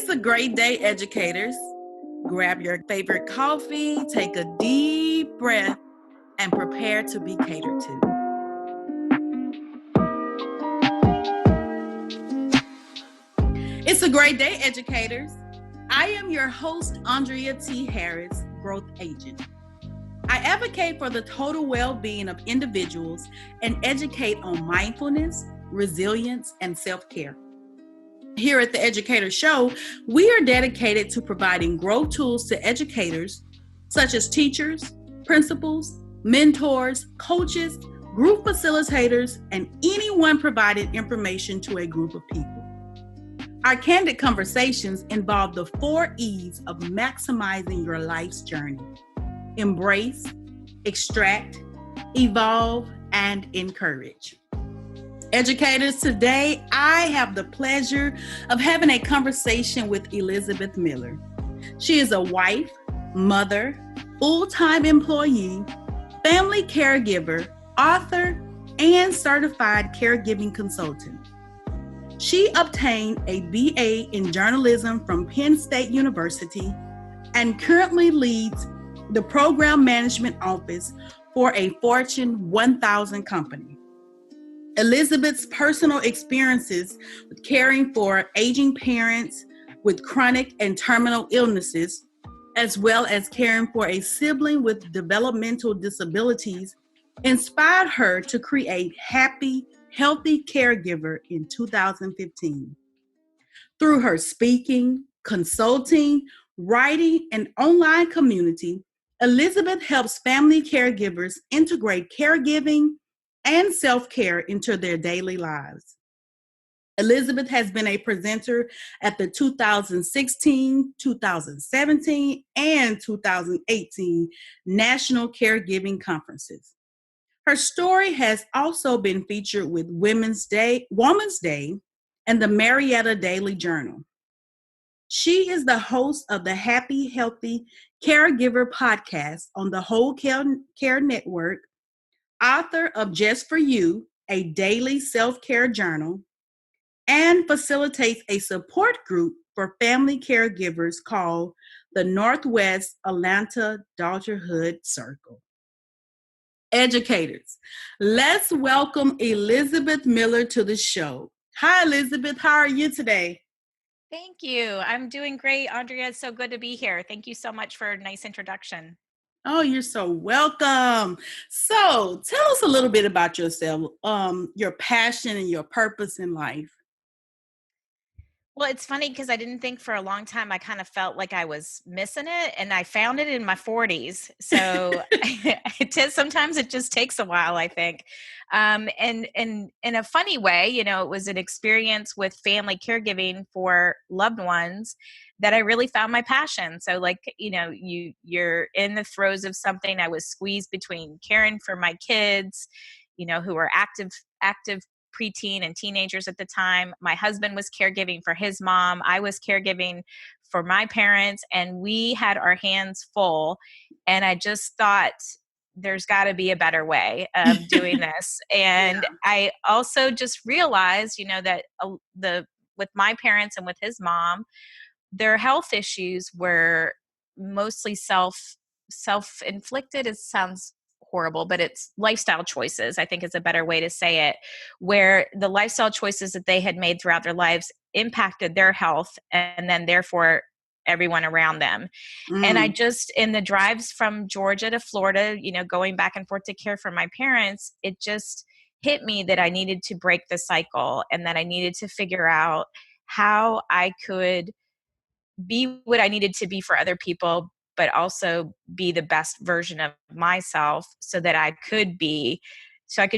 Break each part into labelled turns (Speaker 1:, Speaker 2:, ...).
Speaker 1: It's a great day, educators. Grab your favorite coffee, take a deep breath, and prepare to be catered to. It's a great day, educators. I am your host, Andrea T. Harris, Growth Agent. I advocate for the total well-being of individuals and educate on mindfulness, resilience, and self-care. Here at the Educator Show, we are dedicated to providing growth tools to educators, such as teachers, principals, mentors, coaches, group facilitators, and anyone providing information to a group of people. Our candid conversations involve the 4 E's of maximizing your life's journey: embrace, extract, evolve, and encourage. Educators, today I have the pleasure of having a conversation with Elizabeth Miller. She is a wife, mother, full-time employee, family caregiver, author, and certified caregiving consultant. She obtained a BA in journalism from Penn State University and currently leads the program management office for a Fortune 1000 company. Elizabeth's personal experiences with caring for aging parents with chronic and terminal illnesses, as well as caring for a sibling with developmental disabilities, inspired her to create Happy, Healthy Caregiver in 2015. Through her speaking, consulting, writing, and online community, Elizabeth helps family caregivers integrate caregiving and self-care into their daily lives. Elizabeth has been a presenter at the 2016, 2017, and 2018 National Caregiving Conferences. Her story has also been featured with Women's Day, and the Marietta Daily Journal. She is the host of the Happy, Healthy Caregiver podcast on the Whole Care Network, author of Just for You, a daily self-care journal, and facilitates a support group for family caregivers called the Northwest Atlanta Daughterhood Circle. Educators, let's welcome Elizabeth Miller to the show. Hi, Elizabeth. How are you today?
Speaker 2: Thank you. I'm doing great, Andrea. It's so good to be here. Thank you so much for a nice introduction.
Speaker 1: Oh, you're so welcome. So tell us a little bit about yourself, your passion and your purpose in life.
Speaker 2: Well, it's funny because I didn't think for a long time. I kind of felt like I was missing it, and I found it in my 40s. So sometimes it just takes a while, I think. And in a funny way, it was an experience with family caregiving for loved ones that I really found my passion. So you're in the throes of something. I was squeezed between caring for my kids, who were active preteen and teenagers at the time. My husband was caregiving for his mom. I was caregiving for my parents, and we had our hands full. And I just thought, there's got to be a better way of doing this. And yeah. I also just realized, that with my parents and with his mom, their health issues were mostly self-inflicted. It sounds horrible, but it's lifestyle choices, I think is a better way to say it, where the lifestyle choices that they had made throughout their lives impacted their health and then therefore everyone around them. And I just, in the drives from Georgia to Florida, going back and forth to care for my parents, it just hit me that I needed to break the cycle and that I needed to figure out how I could be what I needed to be for other people, but also be the best version of myself so that I could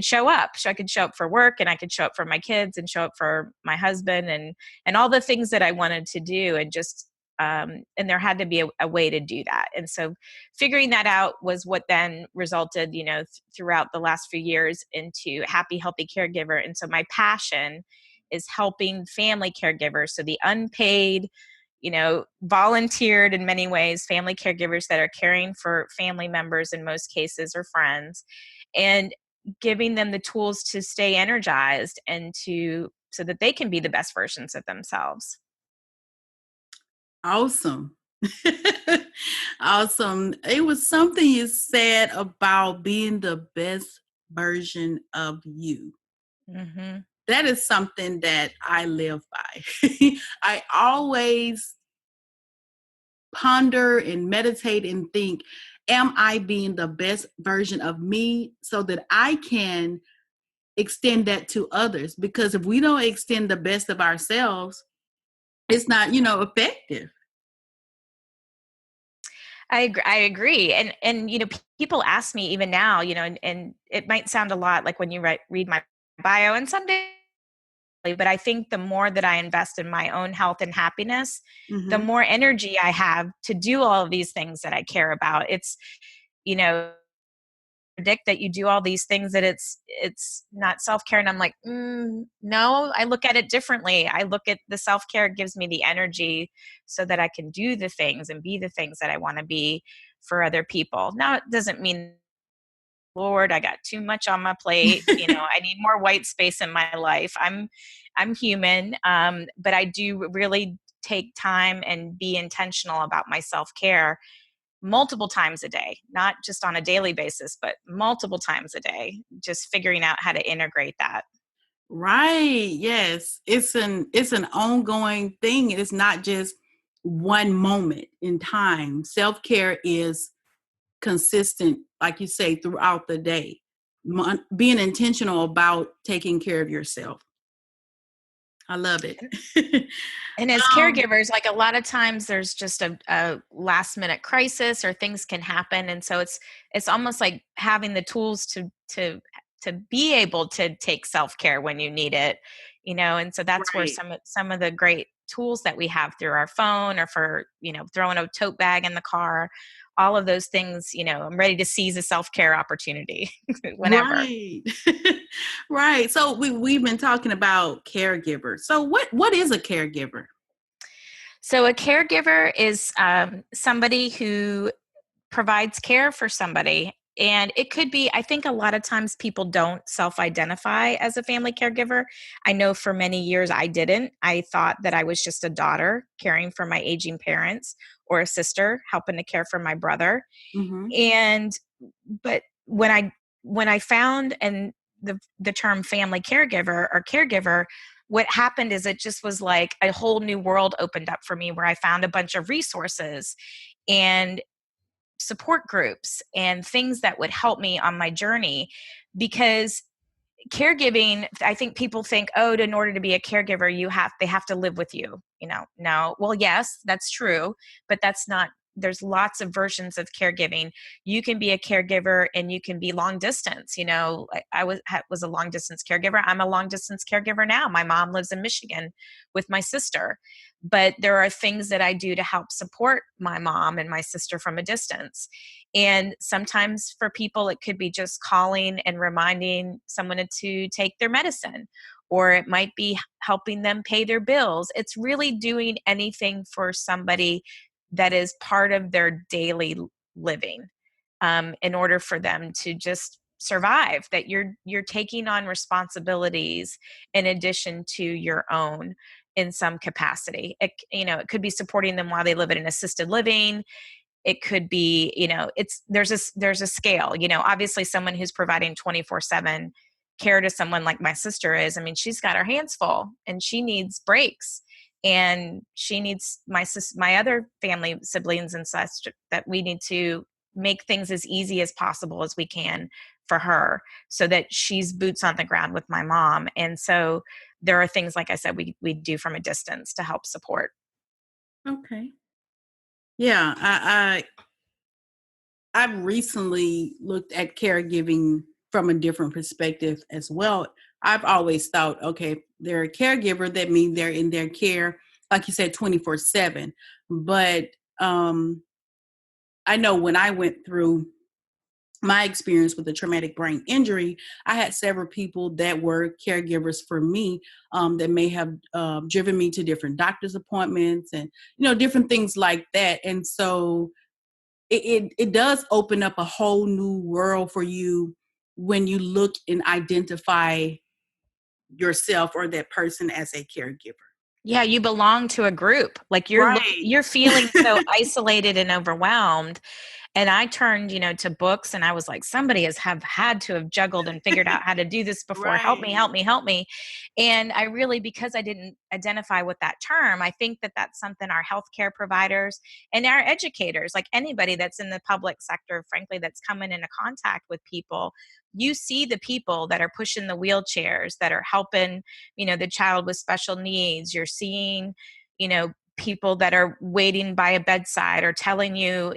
Speaker 2: show up. So I could show up for work, and I could show up for my kids and show up for my husband and all the things that I wanted to do. And just, and there had to be a way to do that. And so figuring that out was what then resulted, throughout the last few years into Happy, Healthy Caregiver. And so my passion is helping family caregivers. So the unpaid, volunteered in many ways, family caregivers that are caring for family members in most cases or friends, and giving them the tools to stay energized and so that they can be the best versions of themselves.
Speaker 1: Awesome. Awesome. It was something you said about being the best version of you.
Speaker 2: Hmm.
Speaker 1: That is something that I live by. I always ponder and meditate and think, am I being the best version of me so that I can extend that to others? Because if we don't extend the best of ourselves, it's not, effective.
Speaker 2: I agree. And people ask me even now, and it might sound a lot like when you read my bio, and someday, but I think the more that I invest in my own health and happiness, the
Speaker 1: Mm-hmm.
Speaker 2: more energy I have to do all of these things that I care about. It's, you know, predict that you do all these things that it's not self-care, and I'm like, no, I look at it differently. I look at the self-care gives me the energy so that I can do the things and be the things that I want to be for other people. Now it doesn't mean, Lord, I got too much on my plate, I need more white space in my life. I'm human, but I do really take time and be intentional about my self-care multiple times a day, not just on a daily basis, but multiple times a day, just figuring out how to integrate that.
Speaker 1: Right. Yes. It's an ongoing thing. It's not just one moment in time. Self-care is consistent, like you say, throughout the day. Being intentional about taking care of yourself. I love it.
Speaker 2: And as
Speaker 1: um,
Speaker 2: caregivers, like a lot of times there's just a last minute crisis or things can happen. And so it's almost like having the tools to be able to take self-care when you need it, and so that's where
Speaker 1: right.
Speaker 2: some of the great tools that we have through our phone or for, throwing a tote bag in the car, all of those things, I'm ready to seize a self-care opportunity whenever.
Speaker 1: Right. Right. So we've been talking about caregivers. So what is a caregiver?
Speaker 2: So a caregiver is somebody who provides care for somebody. And it could be, I think a lot of times people don't self identify as a family caregiver. I know for many years I didn't. I thought that I was just a daughter caring for my aging parents or a sister helping to care for my brother.
Speaker 1: Mm-hmm.
Speaker 2: And, but when I found and the term family caregiver or caregiver, what happened is it just was like a whole new world opened up for me where I found a bunch of resources and support groups and things that would help me on my journey. Because caregiving, I think people think, oh, in order to be a caregiver they have to live with you, no, well, yes, that's true, but that's not, there's lots of versions of caregiving. You can be a caregiver and you can be long distance. I was a long distance caregiver. I'm a long distance caregiver now. My mom lives in Michigan with my sister, but there are things that I do to help support my mom and my sister from a distance. And sometimes for people, it could be just calling and reminding someone to take their medicine, or it might be helping them pay their bills. It's really doing anything for somebody that is part of their daily living, in order for them to just survive. That you're taking on responsibilities in addition to your own in some capacity. It could be supporting them while they live in an assisted living. It could be, there's a scale. Obviously someone who's providing 24/7 care to someone like my sister is, I mean, she's got her hands full and she needs breaks, and she needs my other family siblings and such, that we need to make things as easy as possible as we can for her, so that she's boots on the ground with my mom. And so there are things, like I said, we do from a distance to help support.
Speaker 1: Okay. Yeah, I've recently looked at caregiving from a different perspective as well. I've always thought, okay, they're a caregiver, that means they're in their care, like you said, 24/7. But um, I know when I went through my experience with the traumatic brain injury, I had several people that were caregivers for me, that may have driven me to different doctor's appointments and, different things like that. And so it does open up a whole new world for you when you look and identify yourself or that person as a caregiver.
Speaker 2: Yeah, you belong to a group. Like
Speaker 1: Right.
Speaker 2: you're feeling so isolated and overwhelmed. And I turned, to books, and I was like, somebody have had to have juggled and figured out how to do this before. Help me, help
Speaker 1: Right.
Speaker 2: me, help me. And I really, because I didn't identify with that term, I think that that's something our healthcare providers and our educators, like anybody that's in the public sector, frankly, that's coming into contact with people, you see the people that are pushing the wheelchairs, that are helping, the child with special needs. You're seeing, people that are waiting by a bedside or telling you,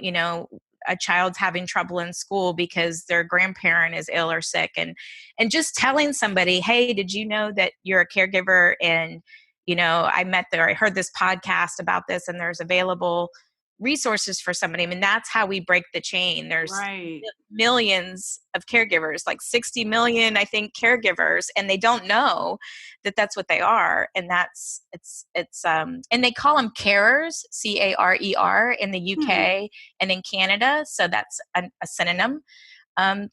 Speaker 2: a child's having trouble in school because their grandparent is ill or sick, and just telling somebody, hey, did you know that you're a caregiver, and I heard this podcast about this, and there's available resources for somebody. I mean, that's how we break the chain. There's
Speaker 1: Right.
Speaker 2: millions of caregivers, like 60 million, I think, caregivers, and they don't know that that's what they are. And and they call them carers, CARER, in the
Speaker 1: Hmm.
Speaker 2: UK and in Canada. So that's a synonym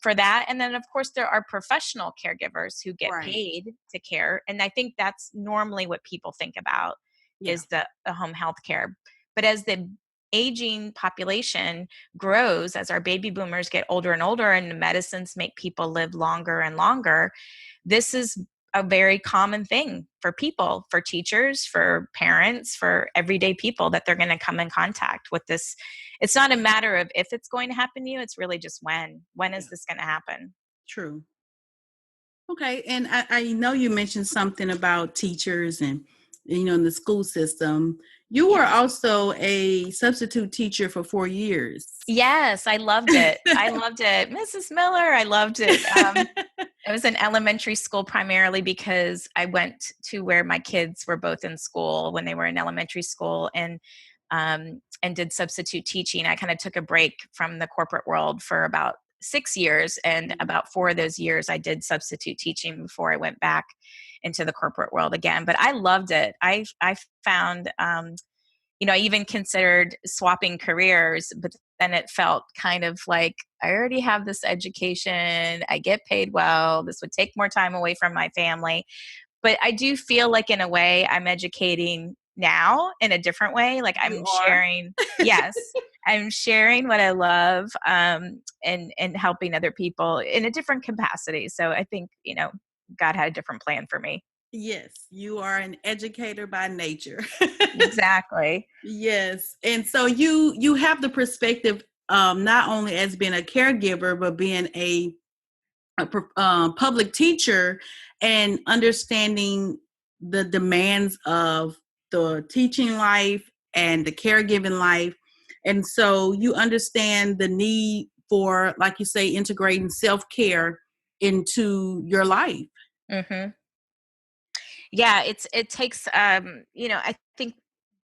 Speaker 2: for that. And then, of course, there are professional caregivers who get
Speaker 1: Right.
Speaker 2: paid to care. And I think that's normally what people think about,
Speaker 1: Yeah.
Speaker 2: is the home health care. But as the aging population grows, as our baby boomers get older and older, and the medicines make people live longer and longer, this is a very common thing for people, for teachers, for parents, for everyday people, that they're going to come in contact with this. It's not a matter of if it's going to happen to you, it's really just when. When
Speaker 1: Yeah.
Speaker 2: is this going to happen?
Speaker 1: True. Okay. And I know you mentioned something about teachers and, in the school system. You were
Speaker 2: Yes.
Speaker 1: also a substitute teacher for 4 years.
Speaker 2: Yes, I loved it. I loved it. Mrs. Miller, I loved it. It was in elementary school, primarily because I went to where my kids were both in school when they were in elementary school, and did substitute teaching. I kind of took a break from the corporate world for about 6 years, and about 4 of those years I did substitute teaching before I went back into the corporate world again. But I loved it. I found, I even considered swapping careers, but then it felt kind of like, I already have this education, I get paid well, this would take more time away from my family. But I do feel like, in a way, I'm educating now in a different way. Like,
Speaker 1: You
Speaker 2: I'm
Speaker 1: are.
Speaker 2: sharing, yes, I'm sharing what I love, and helping other people in a different capacity. So I think, God had a different plan for me.
Speaker 1: Yes, you are an educator by nature.
Speaker 2: Exactly.
Speaker 1: Yes. And so you have the perspective, not only as being a caregiver, but being a public teacher, and understanding the demands of the teaching life and the caregiving life. And so you understand the need for, like you say, integrating self-care into your life.
Speaker 2: Hmm. Yeah, it takes, I think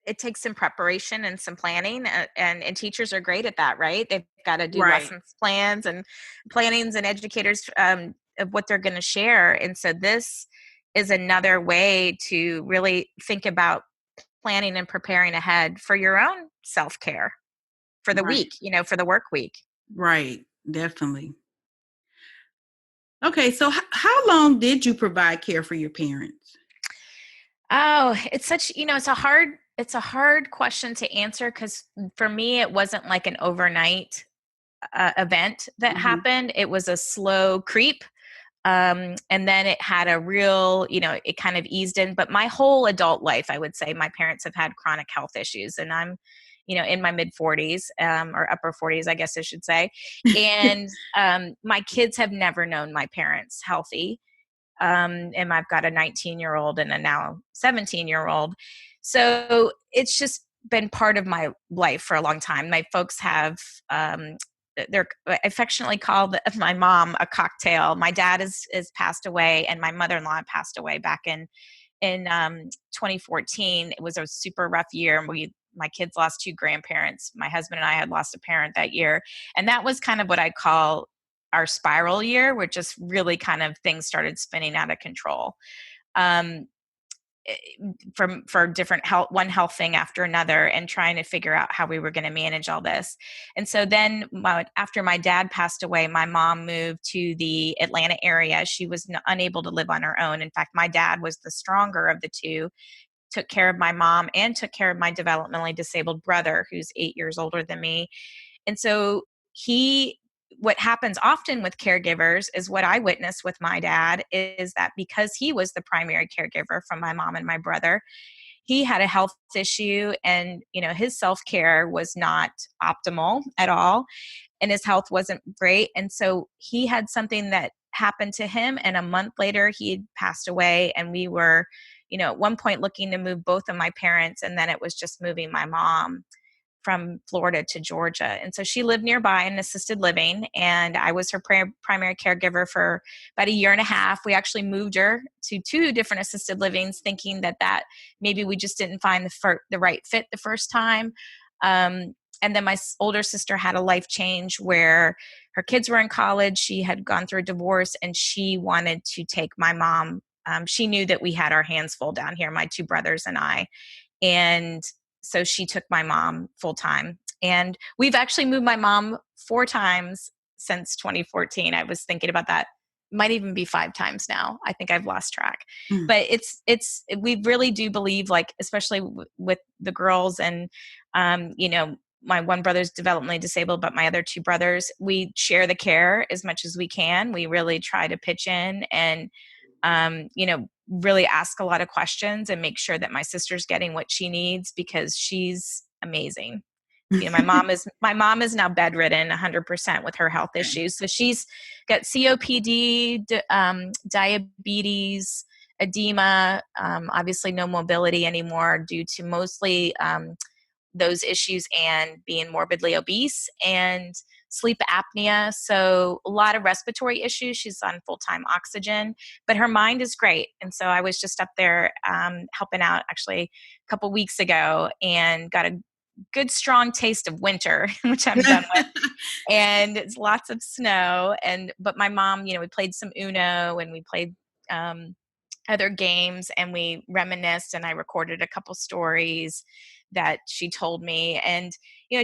Speaker 2: it takes some preparation and some planning, and teachers are great at that, right? They've got to do
Speaker 1: Right.
Speaker 2: lessons plans and plannings, and educators, of what they're going to share. And so this is another way to really think about planning and preparing ahead for your own self-care for the
Speaker 1: Right.
Speaker 2: week, for the work week.
Speaker 1: Right. Definitely. Okay. So how long did you provide care for your parents?
Speaker 2: Oh, it's such, it's a hard question to answer, because for me it wasn't like an overnight event that
Speaker 1: Hmm.
Speaker 2: happened. It was a slow creep. And then it had a real, it kind of eased in. But my whole adult life, I would say, my parents have had chronic health issues, and I'm, in my mid 40s, or upper 40s, I guess I should say. And my kids have never known my parents healthy. And I've got a 19-year-old and a now 17-year-old. So it's just been part of my life for a long time. My folks have, they're affectionately called my mom a cocktail. My dad is passed away, and my mother-in-law passed away back in 2014. It was a super rough year, and my kids lost two grandparents. My husband and I had lost a parent that year, and that was kind of what I call our spiral year, where just really kind of things started spinning out of control. Um, from for different health, one health thing after another, and trying to figure out how we were going to manage all this. And so then, after my dad passed away, my mom moved to the Atlanta area. She was unable to live on her own. In fact, my dad was the stronger of the two. took care of my mom and took care of my developmentally disabled brother, who's 8 years older than me. And so what happens often with caregivers is what I witnessed with my dad is that because he was the primary caregiver from my mom and my brother, he had a health issue, and his self-care was not optimal at all, and his health wasn't great. And so he had something that happened to him, and a month later he had passed away. And we were at one point looking to move both of my parents, and then it was just moving my mom from Florida to Georgia. And so she lived nearby in assisted living, and I was her primary caregiver for about a year and a half. We actually moved her to 2 different assisted livings, thinking that maybe we just didn't find the right fit the first time. And then my older sister had a life change where her kids were in college. She had gone through a divorce, and she wanted to take my mom. She knew that we had our hands full down here, my 2 brothers and I. And so she took my mom full time. And we've actually moved my mom 4 times since 2014. I was thinking about that. Might even be 5 times now. I think I've lost track. But we really do believe, like, especially with the girls, and my one brother's developmentally disabled, but my other 2 brothers, we share the care as much as we can. We really try to pitch in and really ask a lot of questions and make sure that my sister's getting what she needs, because she's amazing. My mom is now bedridden 100% with her health issues. So she's got COPD, diabetes, edema, obviously no mobility anymore due to mostly those issues and being morbidly obese and sleep apnea. So a lot of respiratory issues. She's on full-time oxygen, but her mind is great. And so I was just up there helping out actually a couple weeks ago, and got a good strong taste of winter, which I'm done with. And it's lots of snow. But my mom, we played some Uno, and we played other games, and we reminisced, and I recorded a couple stories that she told me, and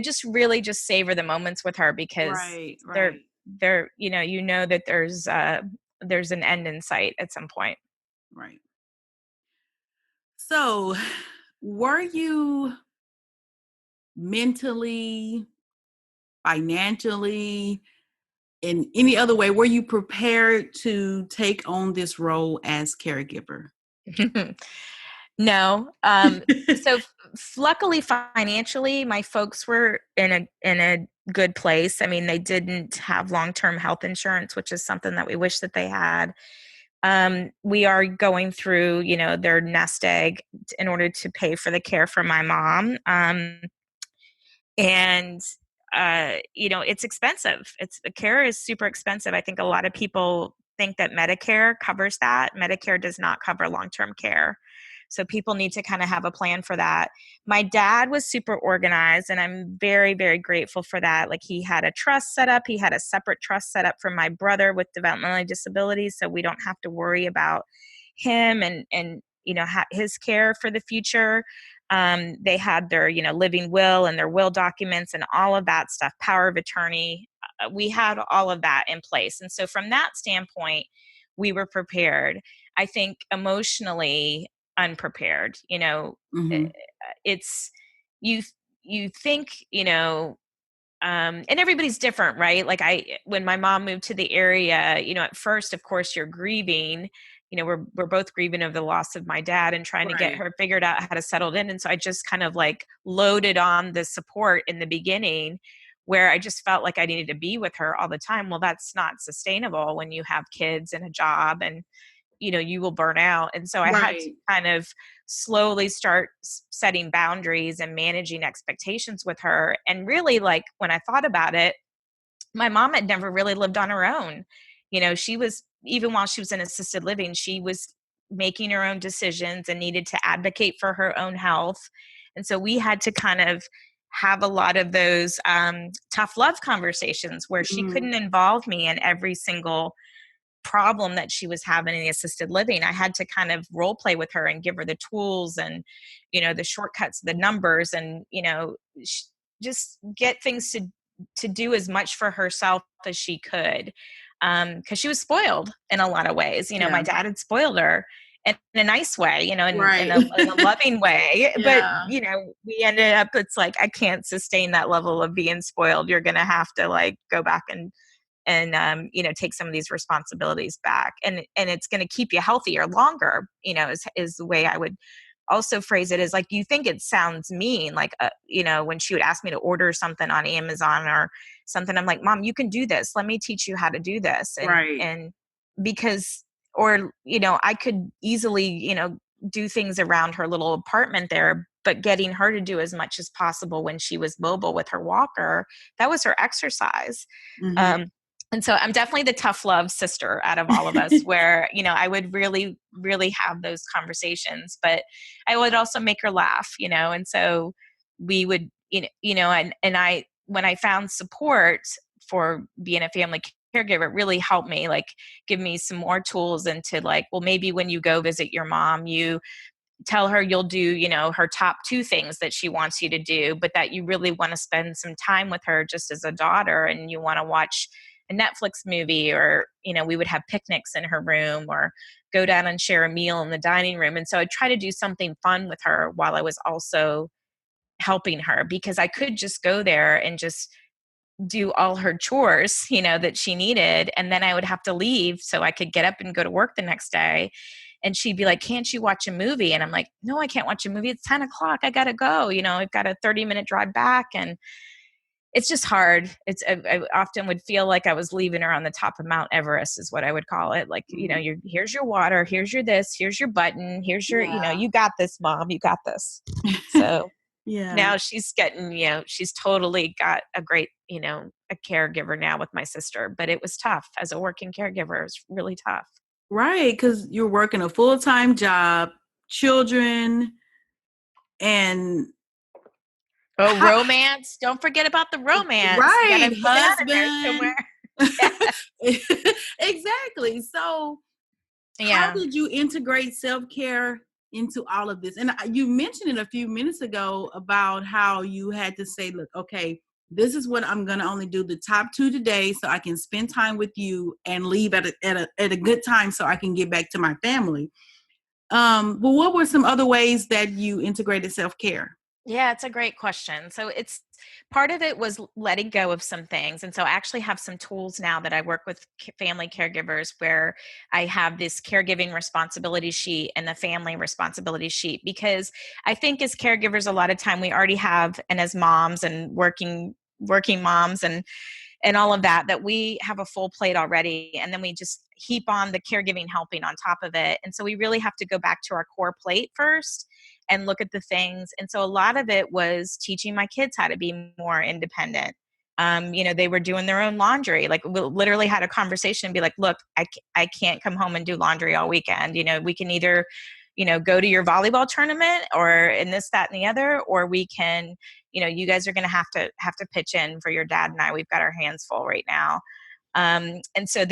Speaker 2: just really just savor the moments with her, because
Speaker 1: right.
Speaker 2: they're that there's an end in sight at some point.
Speaker 1: Right. So, were you mentally, financially, in any other way, were you prepared to take on this role as caregiver?
Speaker 2: No. So luckily financially, my folks were in a good place. I mean, they didn't have long-term health insurance, which is something that we wish that they had. We are going through, their nest egg in order to pay for the care for my mom. And it's expensive. The care is super expensive. I think a lot of people think that Medicare covers that. Medicare does not cover long-term care. So people need to kind of have a plan for that. My dad was super organized, and I'm very, very grateful for that. Like, he had a trust set up. He had a separate trust set up for my brother with developmental disabilities, so we don't have to worry about him and his care for the future. They had their living will and their will documents and all of that stuff, power of attorney. We had all of that in place, and so from that standpoint, we were prepared. I think emotionally unprepared.
Speaker 1: Mm-hmm.
Speaker 2: It's you think and everybody's different, right? Like, when my mom moved to the area, at first, of course, you're grieving. We're both grieving of the loss of my dad and trying to get
Speaker 1: Right.
Speaker 2: her figured out how to settle in. And so I just kind of like loaded on the support in the beginning, where I just felt like I needed to be with her all the time. Well, that's not sustainable when you have kids and a job, and you will burn out. And so I had to
Speaker 1: Right.
Speaker 2: kind of slowly start setting boundaries and managing expectations with her. And really, like, when I thought about it, my mom had never really lived on her own. She was, even while she was in assisted living, she was making her own decisions and needed to advocate for her own health. And so we had to kind of have a lot of those tough love conversations where she
Speaker 1: Mm-hmm.
Speaker 2: couldn't involve me in every single problem that she was having in the assisted living. I had to kind of role play with her and give her the tools and, the shortcuts, the numbers, and, just get things to do as much for herself as she could. Cause she was spoiled in a lot of ways. My
Speaker 1: Yeah.
Speaker 2: dad had spoiled her. in a nice way,
Speaker 1: Right.
Speaker 2: in a loving way. But,
Speaker 1: Yeah.
Speaker 2: we ended up, it's like, I can't sustain that level of being spoiled. You're going to have to like go back and take some of these responsibilities back, and it's going to keep you healthier longer, is the way I would also phrase it. Is like, you think it sounds mean, like, when she would ask me to order something on Amazon or something, I'm like, Mom, you can do this, let me teach you how to do this. and
Speaker 1: Right.
Speaker 2: and because, or I could easily do things around her little apartment there, but getting her to do as much as possible when she was mobile with her walker, that was her exercise.
Speaker 1: Mm-hmm.
Speaker 2: And so I'm definitely the tough love sister out of all of us, where, I would really, really have those conversations, but I would also make her laugh, and so we would, and when I found support for being a family caregiver, it really helped me, like, give me some more tools into, like, well, maybe when you go visit your mom, you tell her you'll do, her top two things that she wants you to do, but that you really want to spend some time with her just as a daughter, and you want to watch a Netflix movie, or, we would have picnics in her room, or go down and share a meal in the dining room. And so I try to do something fun with her while I was also helping her, because I could just go there and just do all her chores, that she needed. And then I would have to leave so I could get up and go to work the next day. And she'd be like, can't you watch a movie? And I'm like, no, I can't watch a movie. It's 10 o'clock. I got to go. I've got a 30-minute drive back. And it's just hard. I often would feel like I was leaving her on the top of Mount Everest, is what I would call it. Like, here's your water, here's your this, here's your button, here's your,
Speaker 1: Yeah.
Speaker 2: you got this, Mom, you got this. So
Speaker 1: Yeah.
Speaker 2: now she's getting, she's totally got a great, a caregiver now with my sister. But it was tough as a working caregiver. It was really tough.
Speaker 1: Right. Because you're working a full-time job, children, and
Speaker 2: Oh, romance. Don't forget about the romance. You got
Speaker 1: right,
Speaker 2: to put that in there
Speaker 1: husband.
Speaker 2: somewhere. Yes.
Speaker 1: Exactly. So how
Speaker 2: Yeah.
Speaker 1: did you integrate self-care into all of this? And you mentioned it a few minutes ago about how you had to say, look, okay, this is what I'm going to only do the top two today so I can spend time with you and leave at a good time so I can get back to my family. But what were some other ways that you integrated self-care?
Speaker 2: Yeah, it's a great question. So it's part of it was letting go of some things. And so I actually have some tools now that I work with family caregivers, where I have this caregiving responsibility sheet and the family responsibility sheet, because I think as caregivers, a lot of time we already have, and as moms and working moms and all of that, that we have a full plate already, and then we just heap on the caregiving helping on top of it. And so we really have to go back to our core plate first and look at the things. And so a lot of it was teaching my kids how to be more independent. They were doing their own laundry. Like, we literally had a conversation and be like, look, I can't come home and do laundry all weekend. We can either, go to your volleyball tournament, or in this, that, and the other, or we can, you guys are going to have to pitch in for your dad and I. We've got our hands full right now. And so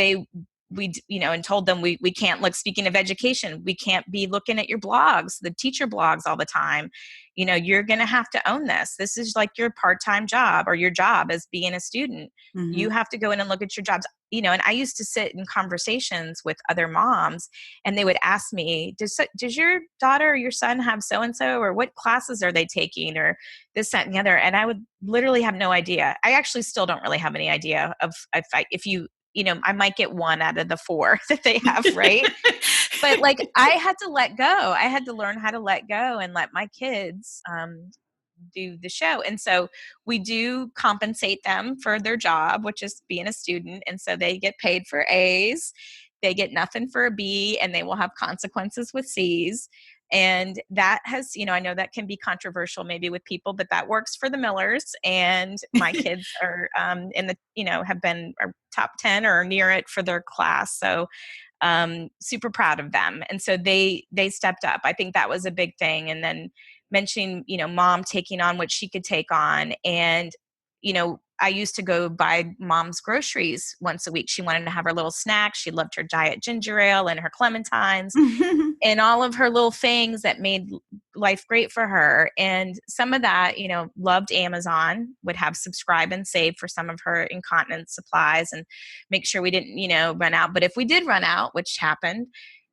Speaker 2: and told them we can't look, speaking of education, we can't be looking at your blogs, the teacher blogs all the time. You're going to have to own this. This is like your part-time job, or your job as being a student.
Speaker 1: Mm-hmm.
Speaker 2: You have to go in and look at your jobs. And I used to sit in conversations with other moms, and they would ask me, does your daughter or your son have so-and-so, or what classes are they taking, or this, that, and the other? And I would literally have no idea. I actually still don't really have any idea of if you, I might get one out of the four that they have, right? But like, I had to let go. I had to learn how to let go and let my kids do the show. And so we do compensate them for their job, which is being a student. And so they get paid for A's, they get nothing for a B, and they will have consequences with C's. And that has, I know that can be controversial maybe with people, but that works for the Millers. And my kids are in the, have been top 10 or near it for their class. So super proud of them. And so they stepped up. I think that was a big thing. And then mentioning, mom taking on what she could take on. And, I used to go buy mom's groceries once a week. She wanted to have her little snacks. She loved her diet ginger ale and her clementines and all of her little things that made life great for her. And some of that, loved Amazon, would have subscribe and save for some of her incontinence supplies and make sure we didn't, run out. But if we did run out, which happened,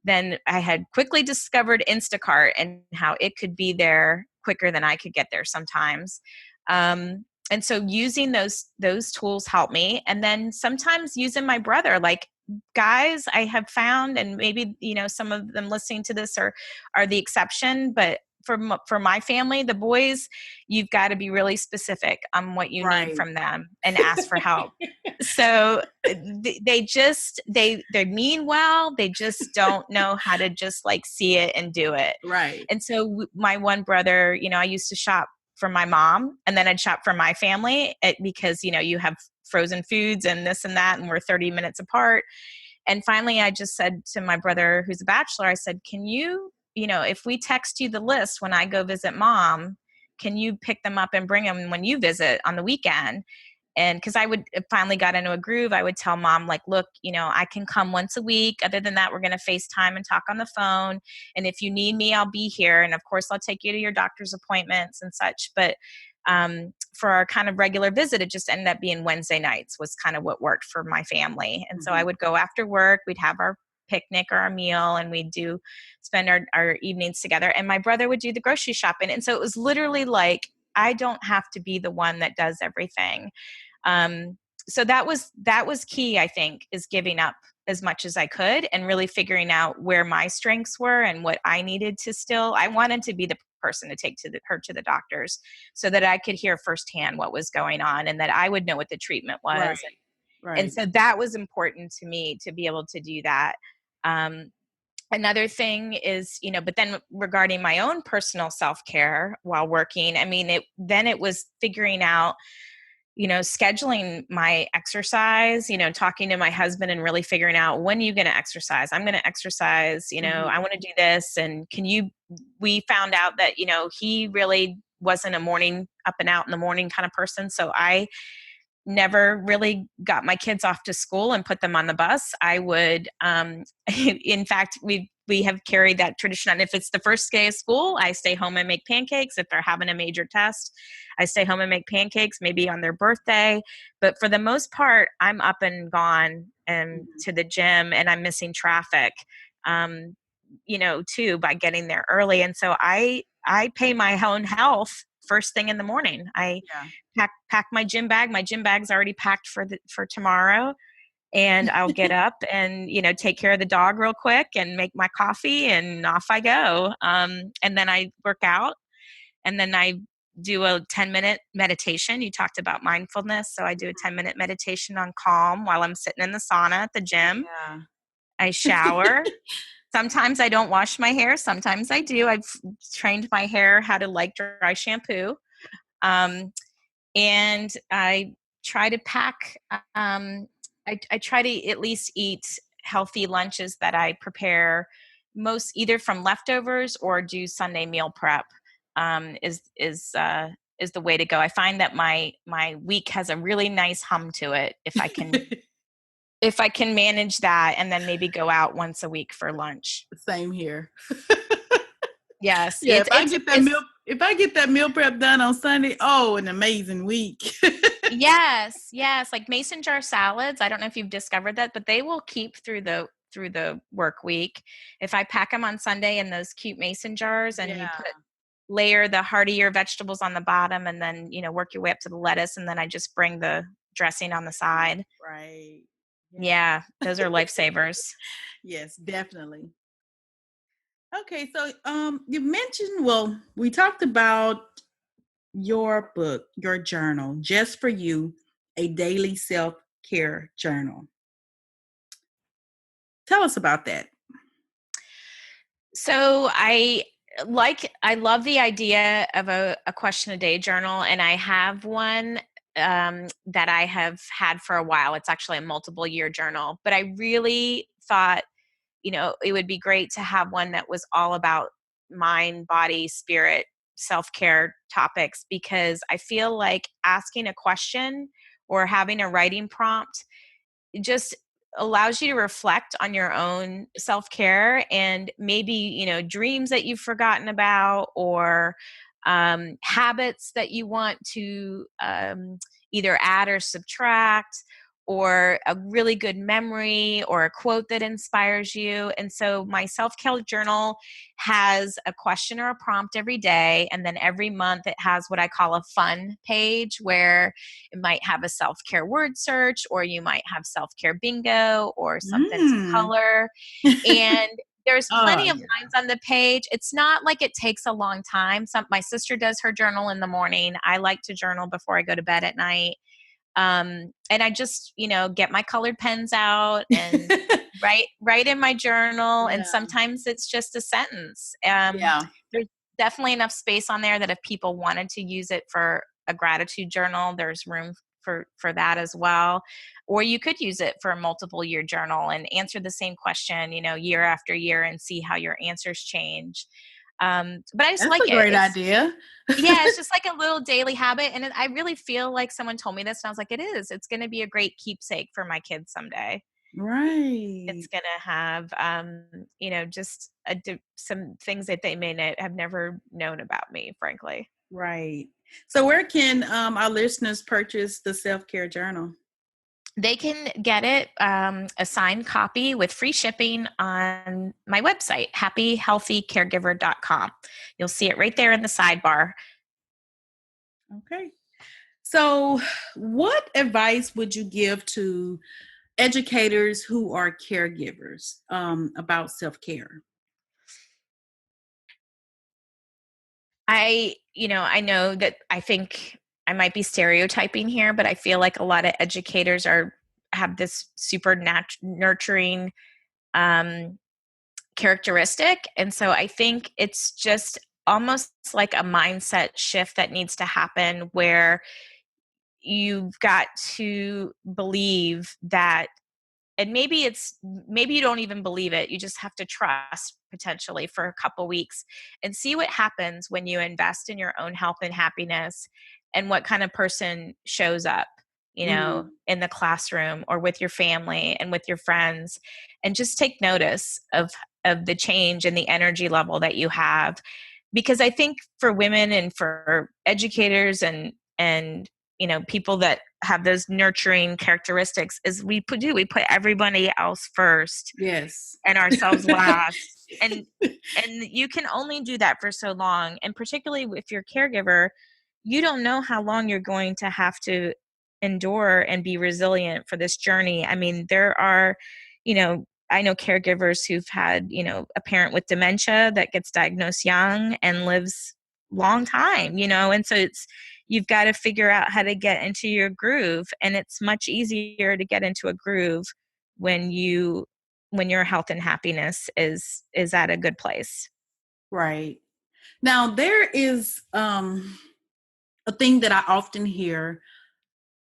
Speaker 2: then I had quickly discovered Instacart and how it could be there quicker than I could get there sometimes. And so using those tools help me. And then sometimes using my brother, like, guys I have found, and maybe, some of them listening to this are the exception, but for my family, the boys, you've got to be really specific on what you need
Speaker 1: Right.
Speaker 2: from them and ask for help. So they mean well, they just don't know how to just like see it and do it.
Speaker 1: Right.
Speaker 2: And so my one brother, I used to shop for my mom, and then I'd shop for my family, because you have frozen foods and this and that, and we're 30 minutes apart. And finally I just said to my brother, who's a bachelor, I said, can you, if we text you the list when I go visit mom, can you pick them up and bring them when you visit on the weekend? And because I would finally got into a groove, I would tell mom, like, look, I can come once a week. Other than that, we're going to FaceTime and talk on the phone. And if you need me, I'll be here. And of course, I'll take you to your doctor's appointments and such. But for our kind of regular visit, it just ended up being Wednesday nights was kind of what worked for my family. And so I would go after work, we'd have our picnic or our meal, and we'd spend our evenings together. And my brother would do the grocery shopping. And so it was literally like, I don't have to be the one that does everything. So that was key, I think, is giving up as much as I could and really figuring out where my strengths were and what I needed to I wanted to be the person to take her to the doctors so that I could hear firsthand what was going on and that I would know what the treatment
Speaker 1: Right.
Speaker 2: was. And so that was important to me to be able to do that. Another thing is, but then regarding my own personal self-care while working, I mean, it was figuring out, scheduling my exercise, talking to my husband and really figuring out, when are you going to exercise? I'm going to exercise, I want to do this. And we found out that, he really wasn't a morning up and out in the morning kind of person. So I never really got my kids off to school and put them on the bus. I would, in fact, we have carried that tradition on. If it's the first day of school, I stay home and make pancakes. If they're having a major test, I stay home and make pancakes, maybe on their birthday. But for the most part, I'm up and gone and to the gym, and I'm missing traffic, too, by getting there early. And so I pay my own health first thing in the morning. I pack my gym bag. My gym bag's already packed for tomorrow. And I'll get up and, take care of the dog real quick and make my coffee and off I go. And then I work out, and then I do a 10-minute meditation. You talked about mindfulness. So I do a 10-minute meditation on calm while I'm sitting in the sauna at the gym.
Speaker 1: Yeah.
Speaker 2: I shower. Sometimes I don't wash my hair. Sometimes I do. I've trained my hair how to like dry shampoo. And I try to pack, I try to at least eat healthy lunches that I prepare most either from leftovers or do Sunday meal prep, is the way to go. I find that my week has a really nice hum to it if I can manage that, and then maybe go out once a week for lunch.
Speaker 1: Same here.
Speaker 2: Yes.
Speaker 1: Yeah, if I get that meal prep done on Sunday, oh, an amazing week.
Speaker 2: Yes. Like mason jar salads. I don't know if you've discovered that, but they will keep through the work week. If I pack them on Sunday in those cute mason jars, and you layer the heartier vegetables on the bottom, and then, work your way up to the lettuce, and then I just bring the dressing on the side.
Speaker 1: Right.
Speaker 2: Yeah, those are lifesavers.
Speaker 1: Yes, definitely. Okay, so you mentioned, well, we talked about your book, your journal, Just for You, a daily self-care journal. Tell us about that.
Speaker 2: So I love the idea of a question a day journal, and I have one that I have had for a while. It's actually a multiple year journal, but I really thought, it would be great to have one that was all about mind, body, spirit, self-care topics, because I feel like asking a question or having a writing prompt just allows you to reflect on your own self-care and maybe, dreams that you've forgotten about, or habits that you want to either add or subtract, or a really good memory or a quote that inspires you. And so my self-care journal has a question or a prompt every day. And then every month it has what I call a fun page, where it might have a self-care word search, or you might have self-care bingo or something to
Speaker 1: Mm.
Speaker 2: color. And there's
Speaker 1: Oh,
Speaker 2: plenty of
Speaker 1: yeah.
Speaker 2: lines on the page. It's not like it takes a long time. My sister does her journal in the morning. I like to journal before I go to bed at night. And I just, get my colored pens out and write in my journal. And
Speaker 1: Yeah.
Speaker 2: sometimes it's just a sentence.
Speaker 1: Yeah.
Speaker 2: There's definitely enough space on there that if people wanted to use it for a gratitude journal, there's room for that as well. Or you could use it for a multiple year journal and answer the same question, year after year, and see how your answers change. But I just
Speaker 1: That's
Speaker 2: like
Speaker 1: a
Speaker 2: it.
Speaker 1: great idea.
Speaker 2: Yeah, it's just like a little daily habit. And I really feel like someone told me this, and I was like, it is. It's going to be a great keepsake for my kids someday. It's
Speaker 1: Right.
Speaker 2: going to have, just some things that they may have never known about me, frankly.
Speaker 1: Right. So where can our listeners purchase the self-care journal?
Speaker 2: They can get it, a signed copy with free shipping on my website, happyhealthycaregiver.com. You'll see it right there in the sidebar.
Speaker 1: Okay. So what advice would you give to educators who are caregivers about self-care?
Speaker 2: I know that I think I might be stereotyping here, but I feel like a lot of educators have this super nurturing um, characteristic. And so I think it's just almost like a mindset shift that needs to happen, where you've got to believe that, and maybe you don't even believe it, you just have to trust potentially for a couple weeks and see what happens when you invest in your own health and happiness, and what kind of person shows up,
Speaker 1: Mm,
Speaker 2: in the classroom or with your family and with your friends. And just take notice of the change and the energy level that you have. Because I think for women and for educators and people that have those nurturing characteristics, is we put everybody else first
Speaker 1: yes.
Speaker 2: and ourselves last. And you can only do that for so long. And particularly if you're a caregiver, you don't know how long you're going to have to endure and be resilient for this journey. I mean, there are, I know caregivers who've had, a parent with dementia that gets diagnosed young and lives long time, and so you've got to figure out how to get into your groove. And it's much easier to get into a groove when your health and happiness is at a good place.
Speaker 1: Right. Now there is a thing that I often hear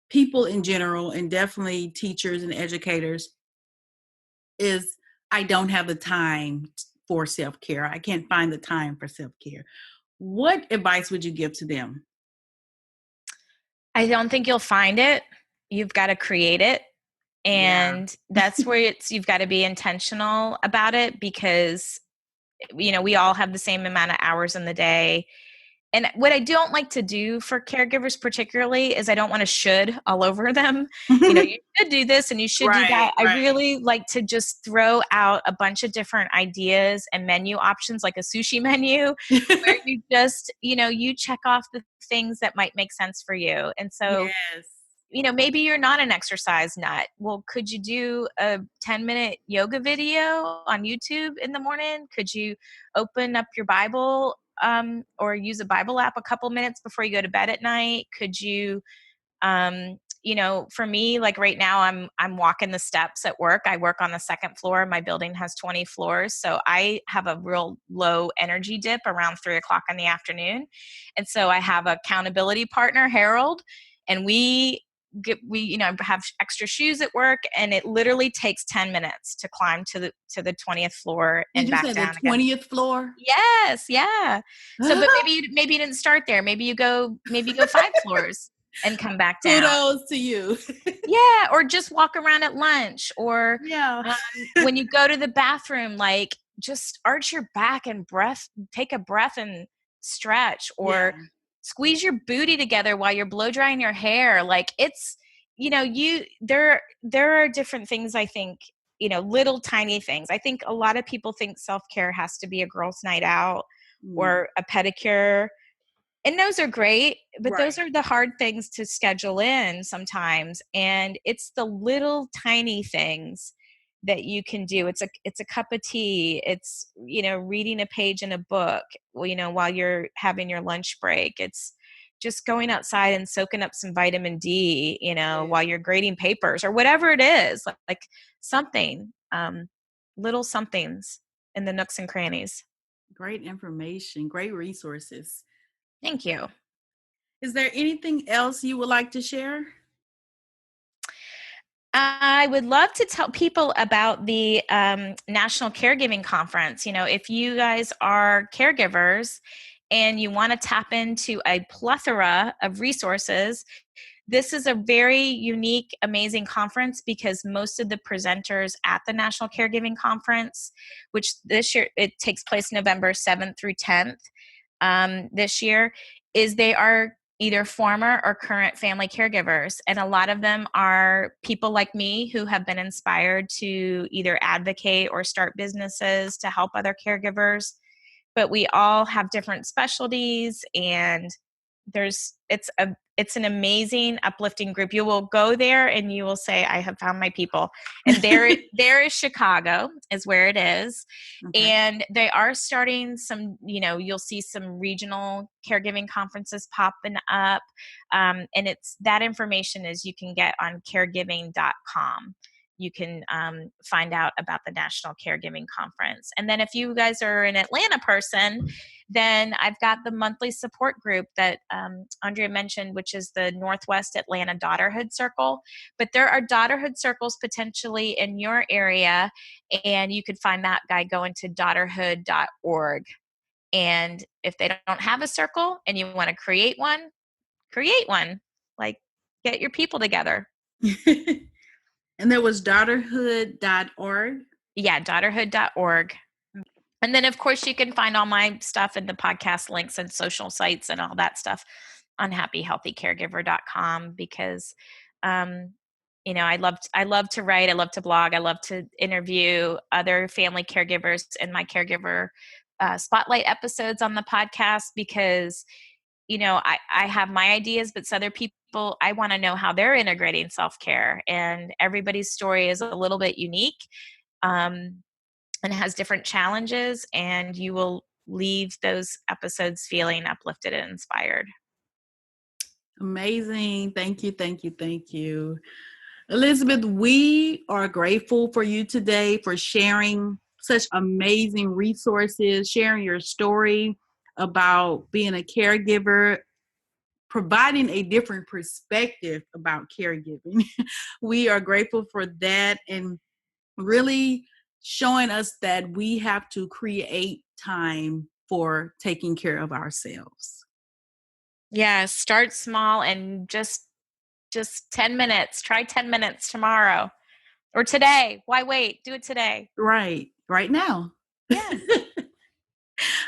Speaker 1: people in general, and definitely teachers and educators, is I don't have the time for self-care. I can't find the time for self-care. What advice would you give to them?
Speaker 2: I don't think you'll find it. You've got to create it.
Speaker 1: Yeah.
Speaker 2: And that's where you've got to be intentional about it, because we all have the same amount of hours in the day. And what I don't like to do for caregivers particularly is I don't want to should all over them. You should do this and you should do
Speaker 1: Right,
Speaker 2: that. I
Speaker 1: right.
Speaker 2: really like to just throw out a bunch of different ideas and menu options, like a sushi menu, where you just, you check off the things that might make sense for you. And so,
Speaker 1: Yes.
Speaker 2: maybe you're not an exercise nut. Well, could you do a 10-minute yoga video on YouTube in the morning? Could you open up your Bible, or use a Bible app a couple minutes before you go to bed at night? Could you, for me, like right now, I'm walking the steps at work. I work on the second floor. My building has 20 floors, so I have a real low energy dip around 3 o'clock in the afternoon, and so I have a accountability partner, Harold, and we have extra shoes at work, and it literally takes 10 minutes to climb to the 20th floor
Speaker 1: Did
Speaker 2: and
Speaker 1: you
Speaker 2: back
Speaker 1: say the
Speaker 2: down again.
Speaker 1: 20th floor?
Speaker 2: Yes, yeah. So, but maybe you didn't start there. Maybe you go 5 floors and come back down.
Speaker 1: Kudos to you.
Speaker 2: Yeah, or just walk around at lunch, or
Speaker 1: Yeah.
Speaker 2: when you go to the bathroom, like just arch your back and take a breath and stretch,
Speaker 1: Yeah.
Speaker 2: or squeeze your booty together while you're blow drying your hair. Like there are different things, I think, little tiny things. I think a lot of people think self-care has to be a girls' night out or a pedicure. And those are great, but those are the hard things to schedule in sometimes. And it's the little tiny things that you can do. It's a cup of tea. It's, reading a page in a book, while you're having your lunch break. It's just going outside and soaking up some vitamin D, while you're grading papers or whatever it is, like something, little somethings in the nooks and crannies.
Speaker 1: Great information, great resources.
Speaker 2: Thank you.
Speaker 1: Is there anything else you would like to share?
Speaker 2: I would love to tell people about the National Caregiving Conference. If you guys are caregivers and you want to tap into a plethora of resources, this is a very unique, amazing conference because most of the presenters at the National Caregiving Conference, which this year, it takes place November 7th through 10th this year, they are either former or current family caregivers. And a lot of them are people like me who have been inspired to either advocate or start businesses to help other caregivers. But we all have different specialties, and it's an amazing, uplifting group. You will go there and you will say, I have found my people. And there is Chicago is where it is. Okay. And they are starting some, you'll see some regional caregiving conferences popping up. And that information you can get on caregiving.com. You can find out about the National Caregiving Conference. And then if you guys are an Atlanta person, then I've got the monthly support group that Andrea mentioned, which is the Northwest Atlanta Daughterhood Circle. But there are daughterhood circles potentially in your area, and you could find that by going to daughterhood.org. And if they don't have a circle and you want to create one. Like, get your people together.
Speaker 1: And there was daughterhood.org?
Speaker 2: Yeah, daughterhood.org. And then, of course, you can find all my stuff in the podcast links and social sites and all that stuff on happyhealthycaregiver.com because, I love to write. I love to blog. I love to interview other family caregivers in my caregiver spotlight episodes on the podcast because, I have my ideas, but other people, I want to know how they're integrating self-care, and everybody's story is a little bit unique. And has different challenges, and you will leave those episodes feeling uplifted and inspired.
Speaker 1: Amazing. Thank you, thank you, thank you. Elizabeth, we are grateful for you today for sharing such amazing resources, sharing your story about being a caregiver, providing a different perspective about caregiving. We are grateful for that, and really showing us that we have to create time for taking care of ourselves.
Speaker 2: Yeah, start small and just 10 minutes. Try 10 minutes tomorrow or today. Why wait? Do it today.
Speaker 1: Right now.
Speaker 2: Yeah.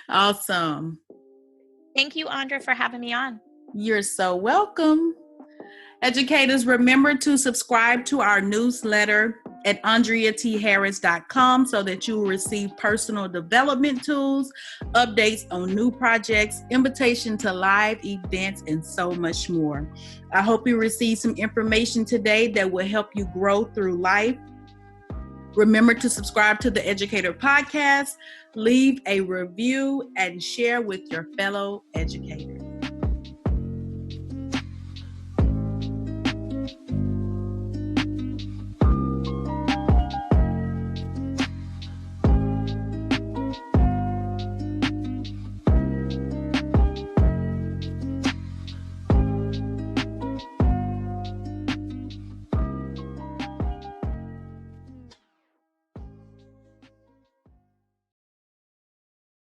Speaker 1: Awesome.
Speaker 2: Thank you, Andrea, for having me on.
Speaker 1: You're so welcome. Educators, remember to subscribe to our newsletter at AndreaTHarris.com so that you will receive personal development tools, updates on new projects, invitation to live events, and so much more. I hope you receive some information today that will help you grow through life. Remember to subscribe to the Educator Podcast, leave a review, and share with your fellow educators.